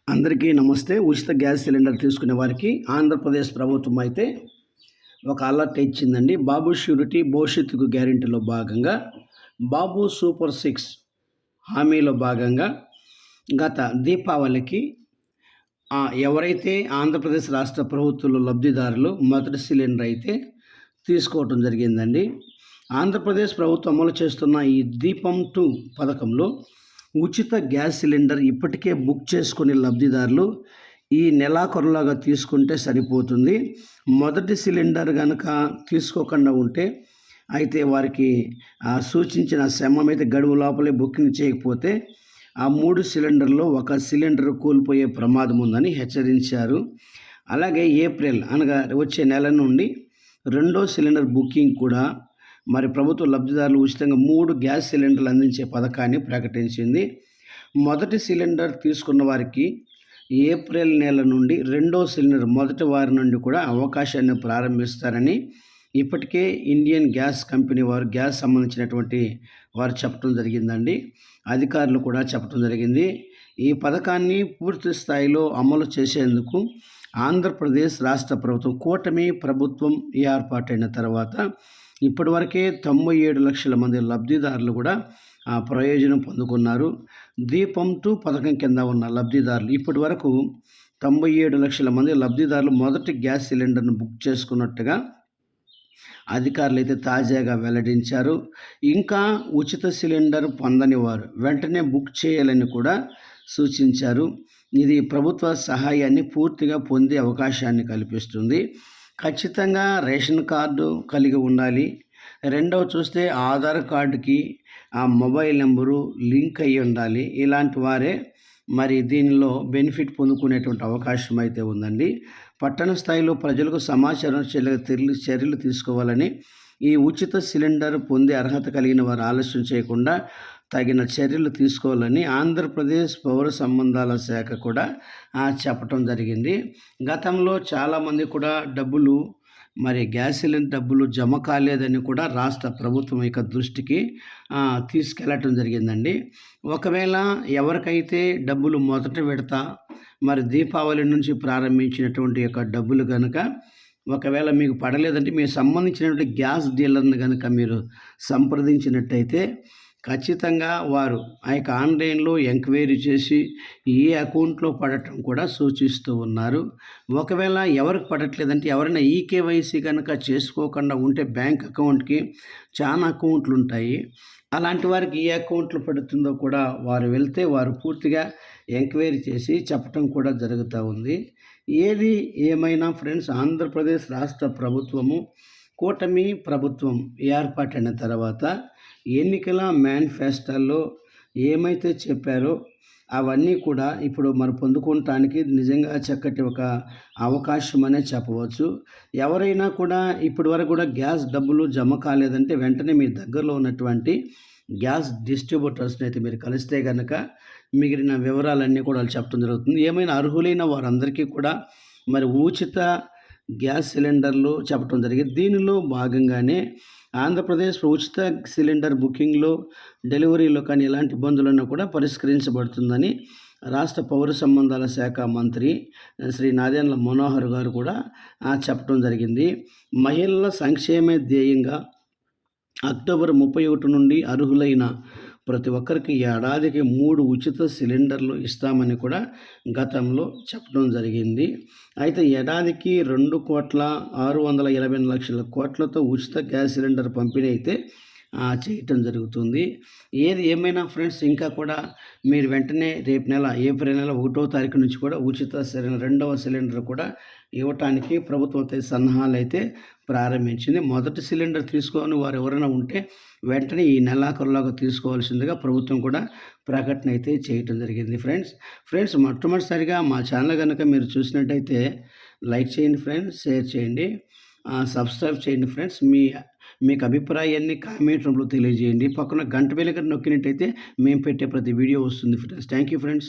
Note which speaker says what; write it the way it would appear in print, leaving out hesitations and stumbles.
Speaker 1: అందరికీ నమస్తే. ఉచిత గ్యాస్ సిలిండర్ తీసుకునే వారికి ఆంధ్రప్రదేశ్ ప్రభుత్వం అయితే ఒక అలర్ట్ ఇచ్చిందండి. బాబు ష్యూరిటీ భవిష్యత్తుకు గ్యారెంటీలో భాగంగా బాబు సూపర్ 6 హామీలో భాగంగా గత దీపావళికి ఎవరైతే ఆంధ్రప్రదేశ్ రాష్ట్ర ప్రభుత్వంలో లబ్ధిదారులు మొదటి సిలిండర్ అయితే తీసుకోవటం జరిగిందండి. ఆంధ్రప్రదేశ్ ప్రభుత్వం అమలు చేస్తున్న ఈ దీపం 2 పథకంలో ఉచిత గ్యాస్ సిలిండర్ ఇప్పటికే బుక్ చేసుకునే లబ్ధిదారులు ఈ నెలాఖరులాగా తీసుకుంటే సరిపోతుంది. మొదటి సిలిండర్ కనుక తీసుకోకుండా ఉంటే అయితే వారికి సూచించిన సమయం అయితే గడువు లోపలే బుకింగ్ చేయకపోతే ఆ 3 సిలిండర్లో ఒక సిలిండర్ కోల్పోయే ప్రమాదం ఉందని హెచ్చరించారు. అలాగే ఏప్రిల్ అనగా వచ్చే నెల నుండి రెండో సిలిండర్ బుకింగ్ కూడా మరి ప్రభుత్వ లబ్ధిదారులు ఉచితంగా 3 గ్యాస్ సిలిండర్లు అందించే పథకాన్ని ప్రకటించింది. మొదటి సిలిండర్ తీసుకున్న వారికి ఏప్రిల్ నెల నుండి రెండో సిలిండర్ మొదటి వారి నుండి కూడా అవకాశాన్ని ప్రారంభిస్తారని ఇప్పటికే ఇండియన్ గ్యాస్ కంపెనీ వారు గ్యాస్ సంబంధించినటువంటి వారు చెప్పడం జరిగిందండి. అధికారులు కూడా చెప్పడం జరిగింది. ఈ పథకాన్ని పూర్తి స్థాయిలో అమలు చేసేందుకు ఆంధ్రప్రదేశ్ రాష్ట్ర ప్రభుత్వం కూటమి ప్రభుత్వం ఏర్పాటైన తర్వాత ఇప్పటివరకే 97 లక్షల మంది లబ్ధిదారులు కూడా ప్రయోజనం పొందుకున్నారు. దీపం 2 పథకం కింద ఉన్న లబ్ధిదారులు ఇప్పటి వరకు 97 లక్షల మంది లబ్ధిదారులు మొదటి గ్యాస్ సిలిండర్ను బుక్ చేసుకున్నట్టుగా అధికారులు అయితే తాజాగా వెల్లడించారు. ఇంకా ఉచిత సిలిండర్ పొందని వారు వెంటనే బుక్ చేయాలని కూడా సూచించారు. ఇది ప్రభుత్వ సహాయాన్ని పూర్తిగా పొందే అవకాశాన్ని కల్పిస్తుంది. ఖచ్చితంగా రేషన్ కార్డు కలిగి ఉండాలి. రెండవ చూస్తే ఆధార్ కార్డుకి ఆ మొబైల్ నెంబరు లింక్ అయ్యి ఉండాలి. ఇలాంటి వారే మరి దీనిలో బెనిఫిట్ పొందుకునేటువంటి అవకాశం అయితే ఉందండి. పట్టణ స్థాయిలో ప్రజలకు సమాచారం చర్యలు తీసుకోవాలని, ఈ ఉచిత సిలిండర్ పొందే అర్హత కలిగిన వారు ఆలస్యం చేయకుండా తగిన చర్యలు తీసుకోవాలని ఆంధ్రప్రదేశ్ పౌర సంబంధాల శాఖ కూడా చెప్పటం జరిగింది. గతంలో చాలామంది కూడా డబ్బులు మరి గ్యాస్ సిలిండర్ డబ్బులు జమ కాలేదని కూడా రాష్ట్ర ప్రభుత్వం యొక్క దృష్టికి తీసుకెళ్ళటం జరిగిందండి. ఒకవేళ ఎవరికైతే డబ్బులు మొదట విడత మరి దీపావళి నుంచి ప్రారంభించినటువంటి యొక్క డబ్బులు కనుక ఒకవేళ మీకు పడలేదంటే మీకు సంబంధించినటువంటి గ్యాస్ డీలర్ని కనుక మీరు సంప్రదించినట్టయితే ఖచ్చితంగా వారు ఆ యొక్క ఆన్లైన్లో ఎంక్వైరీ చేసి ఏ అకౌంట్లో పడటం కూడా సూచిస్తూ ఉన్నారు. ఒకవేళ ఎవరికి పడట్లేదంటే ఎవరైనా ఈకేవైసీ కనుక చేసుకోకుండా ఉంటే బ్యాంక్ అకౌంట్కి చాలా అకౌంట్లు ఉంటాయి. అలాంటి వారికి ఏ అకౌంట్లో పడుతుందో కూడా వారు వెళ్తే వారు పూర్తిగా ఎంక్వైరీ చేసి చెప్పడం కూడా జరుగుతూ ఉంది. ఏది ఏమైనా ఫ్రెండ్స్, ఆంధ్రప్రదేశ్ రాష్ట్ర ప్రభుత్వము కూటమి ప్రభుత్వం ఏర్పాటైన తర్వాత ఎన్నికల మేనిఫెస్టోలో ఏమైతే చెప్పారో అవన్నీ కూడా ఇప్పుడు మరి పొందుకోవటానికి నిజంగా చక్కటి ఒక అవకాశం అనే చెప్పవచ్చు. ఎవరైనా కూడా ఇప్పటి వరకు కూడా గ్యాస్ డబ్బులు జమ కాలేదంటే వెంటనే మీ దగ్గరలో ఉన్నటువంటి గ్యాస్ డిస్ట్రిబ్యూటర్స్ని అయితే మీరు కలిస్తే కనుక మిగిలిన వివరాలన్నీ కూడా చెప్పడం జరుగుతుంది. ఏమైనా అర్హులైన వారందరికీ కూడా మరి ఉచిత గ్యాస్ సిలిండర్లు చెప్పడం జరిగింది. దీనిలో భాగంగానే ఆంధ్రప్రదేశ్ ఉచిత సిలిండర్ బుకింగ్లో డెలివరీలో కానీ ఎలాంటి ఇబ్బందులన్నా కూడా పరిష్కరించబడుతుందని రాష్ట్ర పౌర సంబంధాల శాఖ మంత్రి శ్రీ నాదెండ్ల మనోహర్ గారు కూడా చెప్పడం జరిగింది. మహిళల సంక్షేమే ధ్యేయంగా అక్టోబర్ 31 నుండి అర్హులైన ప్రతి ఒక్కరికి ఏడాదికి 3 ఉచిత సిలిండర్లు ఇస్తామని కూడా గతంలో చెప్పడం జరిగింది. అయితే ఏడాదికి 2,628,00,000 కోట్లతో ఉచిత గ్యాస్ సిలిండర్ పంపిణీ అయితే చేయటం జరుగుతుంది. ఏది ఏమైనా ఫ్రెండ్స్, ఇంకా కూడా మీరు వెంటనే రేపు నెల ఏప్రిల్ నెల 1వ తారీఖు నుంచి కూడా ఉచిత రెండవ సిలిండర్ కూడా ఇవ్వటానికి ప్రభుత్వం అయితే సన్నాహాలు అయితే ప్రారంభించింది. మొదటి సిలిండర్ తీసుకొని వారు ఎవరైనా ఉంటే వెంటనే ఈ నెలాఖరులాగా తీసుకోవాల్సిందిగా ప్రభుత్వం కూడా ప్రకటన అయితే చేయటం జరిగింది. ఫ్రెండ్స్ మొట్టమొదటిసారిగా మా ఛానల్ కనుక మీరు చూసినట్టయితే లైక్ చేయండి ఫ్రెండ్స్, షేర్ చేయండి, సబ్స్క్రైబ్ చేయండి ఫ్రెండ్స్. మీకు అభిప్రాయాన్ని కామెంట్ రూపంలో తెలియజేయండి. పక్కన గంట వెలుగుని నొక్కినట్టయితే మేము పెట్టే ప్రతి వీడియో వస్తుంది ఫ్రెండ్స్. Thank you friends.